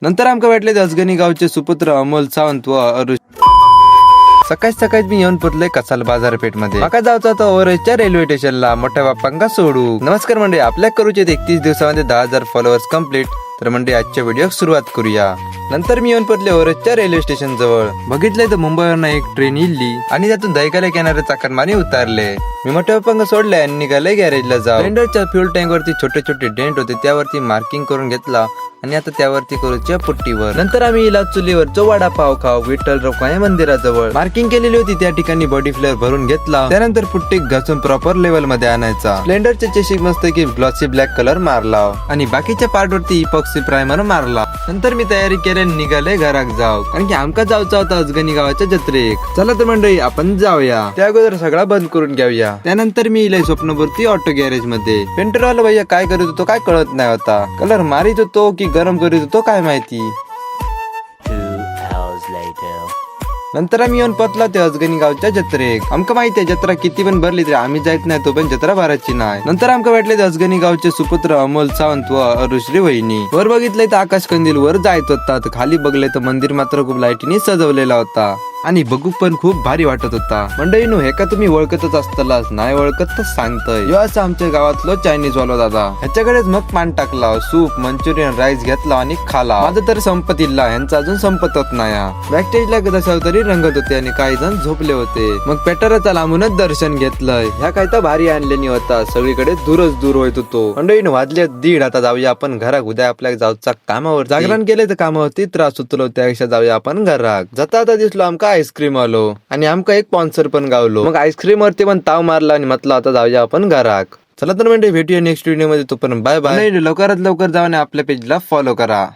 नंतर आमका भेटले ते अजगणी गावचे सुपुत्र अमोल सावंत व अरुष. सकाळी मी येऊन पोचलोय कसाल बाजारपेठ मध्ये. माका जायचं होतं ओरसच्या रेल्वे स्टेशनला मोठ्या बाप्पांका सोडू. नमस्कार मंडळी, आपल्या करूचे 31 दिवसामध्ये 10,000 फॉलोअर्स कम्प्लीट. तर मंडळी आजच्या व्हिडिओ सुरुवात करूया. नंतर मी येऊन पोचले ओरसच्या रेल्वे स्टेशन जवळ. बघितलंय तर मुंबईवरून एक ट्रेन इल्ली आणि त्यातून दहिकाला येणारे चाकरमानी उतारले. मी मोठ्या बाप्पांका सोडले आणि निघाले गॅरेजला जाऊ. सिलेंडरच्या फ्युल टँक वरती छोटे छोटे डेंट होते, त्यावरती मार्किंग करून घेतला आणि आता त्यावरती करूच्या पुट्टीवर. नंतर आम्ही इला चुलीवरचा वडापाव खाऊ विठ्ठल रखुमाई मंदिराजवळ. मार्किंग केलेली होती त्या ठिकाणी बॉडी फ्लेअर भरून घेतला. त्यानंतर पुट्टी घासून प्रॉपर लेवल मध्ये आणायचा. स्प्लेंडरच्या चेशिक मस्त की ग्लॉसी ब्लॅक कलर मारला आणि बाकीच्या पार्ट वरती इपॉक्सी प्रायमर मारला. नंतर मी तयारी केली निघाले घराक जाऊ, कारण की आमका जाऊचा होता अजगणी गावाच्या जत्रेक. चला तर मंडळी आपण जाऊया. त्या अगोदर सगळा बंद करून घेऊया. त्यानंतर मी इले स्वप्नपूर्ती ऑटो गॅरेज मध्ये. पेंटरवाला भैया काय करीत होतो काय कळत नाही होता. कलर मारित होतो की गरम करीत होतो काय माहिती. 2 hours later. नंतर आम्ही येऊन पोचला ते अजगणी गावच्या जत्रेक. आमका माहिती आहे जत्रा किती पण भरली तरी आम्ही जायत नाही तो पण जत्रा भरायची नाही. नंतर आमका भेटले ते अजगणी गावचे सुपुत्र अमोल सावंत व अरुश्री वहिनी. वर बघितलंय तर आकाश कंदील वर जायत होता, तर खाली बघले तर मंदिर मात्र खूप लाईटीने सजवलेला होता आणि बघू पण खूप भारी वाटत होता. मंडळीनो हे का तुम्ही ओळखतच असतालाच, नाही ओळखत तर सांगतोय. यो असं आमच्या गावातलो चायनीज वालो दादा. ह्याच्याकडेच मग पान टाकला, सूप मंचुरियन राईस घेतला आणि खाला. माझं तर संपत इल्ला, ह्यांचा अजून संपतच नाही. बॅक स्टेजला कसा तरी रंगत होते आणि काही जण झोपले होते. मग पेटराचा लांबूनच दर्शन घेतलंय. ह्या काय तर भारी आणलेली होता, सगळीकडे दूरच दूर होत होतो. मंडळीनो वाजले 1:30. आता जाऊया आपण घराक. उद्या आपल्या जाऊचा कामावर जागरण केले तर कामावरती त्रास होतो, त्यापेक्षा जाऊया आपण घराक. जाता आता दिसलो आमका आईस्क्रीम आलो आणि आमका एक स्पॉन्सर पण गावलो. मग आईस्क्रीम वरती पण ताव मारला आणि म्हटलं आता जाऊया आपण घराक. चला तर म्हणजे भेटूया नेक्स्ट व्हिडिओ मध्ये. तो पण बाय बाय. लवकरात लवकर जाऊन आपल्या पेजला फॉलो करा.